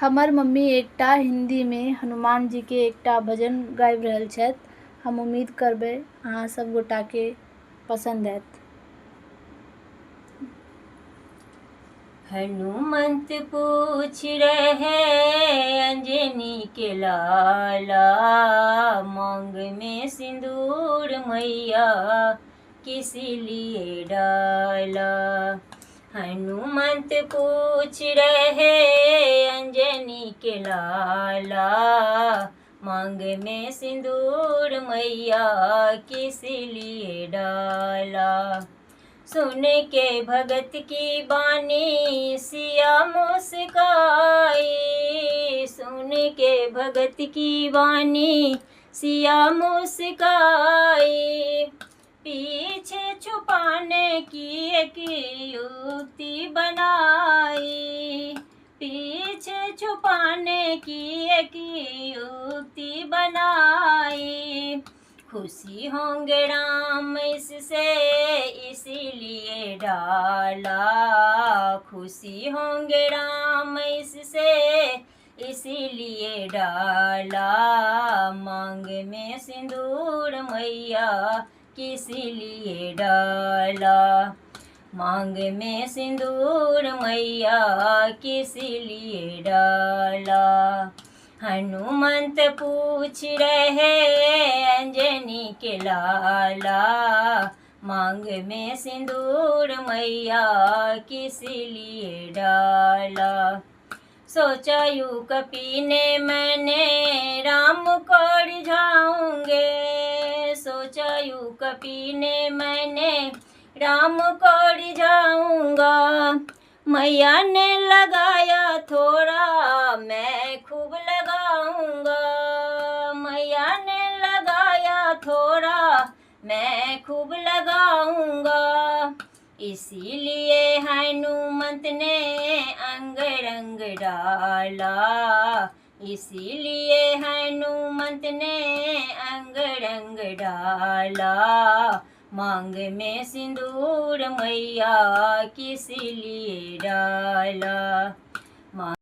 हमर मम्मी एकटा हिंदी में हनुमान जी के एकटा भजन गाबि रहल छथि। हम उम्मीद करबै अहाँ सब गोटाके पसंद आयत। हनुमंत पूछ रहे अंजनी के लाला, मांग में सिंदूर मैया किस लिए डाला। हनुमंत पूछ रहे अंजनी के लाला, मांग में सिंदूर मैया किस लिए डाला। सुन के भगत की बानी सिया मुस्काई, सुन के भगत की बानी सिया मुस्काई। पीछे छुपाने की एक युक्ति बनाई, पीछे छुपाने की एक युक्ति बनाई। खुशी होंगे राम इससे इसीलिए डाला, खुशी होंगे राम इससे इसीलिए डाला। मांग में सिंदूर मैया किस लिए डाला, मांग में सिंदूर मैया किस लिए डाला। हनुमंत पूछ रहे अंजनी के लाला, मांग में सिंदूर मैया किस लिए डाला। सोचा यूं कपी ने मैंने राम को रिझाऊंगे, सोचा यूं कपी ने मैंने राम को रिझाऊंगा। मैया ने लगाया थोड़ा मैं खूब लगाऊंगा, मैया ने लगाया थोड़ा मैं खूब लगाऊंगा। इसीलिए हनुमंत ने अंग रंग डाला, इसीलिए हनुमंत ने अंग रंग डाला। मांग में सिंदूर मैया किस लिए डाला।